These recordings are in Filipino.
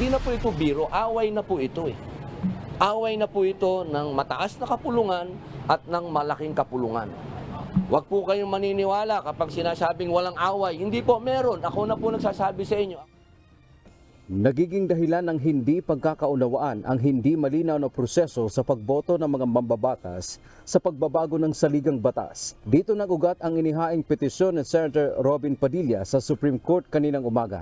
Hindi na po ito biro, away na po ito eh. Away na po ito ng mataas na kapulungan at ng malaking kapulungan. Huwag po kayong maniniwala kapag sinasabing walang away. Hindi po meron. Ako na po nagsasabi sa inyo. Nagiging dahilan ng hindi pagkakaunawaan ang hindi malinaw na proseso sa pagboto ng mga mambabatas sa pagbabago ng saligang batas. Dito nag-ugat ang inihaing petisyon ni Senator Robin Padilla sa Supreme Court kaninang umaga.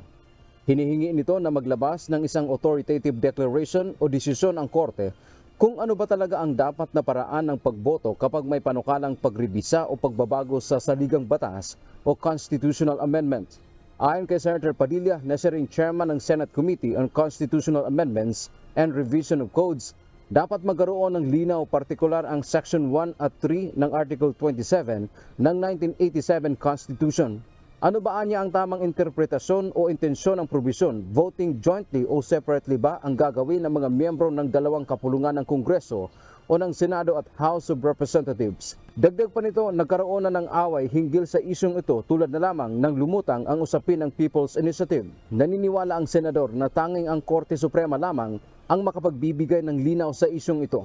Hinihingi nito na maglabas ng isang authoritative declaration o desisyon ang Korte kung ano ba talaga ang dapat na paraan ng pagboto kapag may panukalang pagribisa o pagbabago sa saligang batas o constitutional amendment. Ayon kay Senator Padilla na siya ring chairman ng Senate Committee on Constitutional Amendments and Revision of Codes, dapat magkaroon ng linaw partikular ang Section 1 at 3 ng Article 27 ng 1987 Constitution. Ano ba niya ang tamang interpretasyon o intensyon ng probisyon? Voting jointly o separately ba ang gagawin ng mga miyembro ng dalawang kapulungan ng Kongreso o ng Senado at House of Representatives? Dagdag pa nito, nagkaroon na ng away hinggil sa isyong ito tulad na lamang ng lumutang ang usapin ng People's Initiative. Naniniwala ang senador na tanging ang Korte Suprema lamang ang makapagbibigay ng linaw sa isyong ito.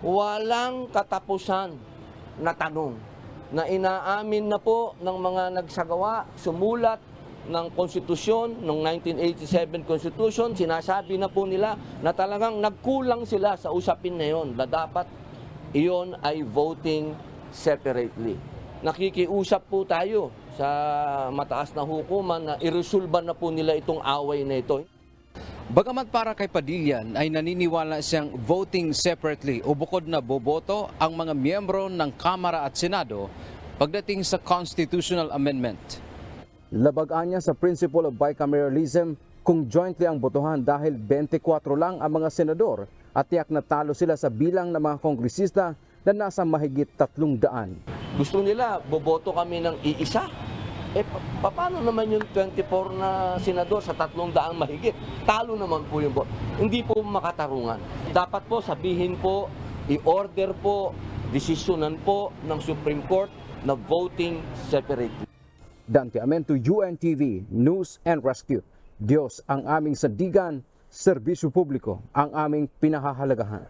Walang katapusan na tanong na inaamin na po ng mga nagsagawa, sumulat ng konstitusyon, ng 1987 Constitution, sinasabi na po nila na talagang nagkulang sila sa usapin na yon, na dapat iyon ay voting separately. Nakikiusap po tayo sa mataas na hukuman na iresolba na po nila itong away na ito. Bagamat para kay Padilla ay naniniwala siyang voting separately o bukod na boboto ang mga miyembro ng Kamara at Senado pagdating sa constitutional amendment. Labagaan niya sa principle of bicameralism kung jointly ang botohan dahil 24 lang ang mga senador at tiyak na talo sila sa bilang ng mga kongresista na nasa mahigit 300. Gusto nila, boboto kami ng iisa. Paano naman yung 24 na senador sa 300 mahigit? Talo naman po yung boto. Hindi po makatarungan. Dapat po sabihin po, i-order po, desisyonan po ng Supreme Court na voting separately. Dante Amento, UNTV, News and Rescue. Diyos ang aming sandigan, serbisyo publiko ang aming pinahahalagahan.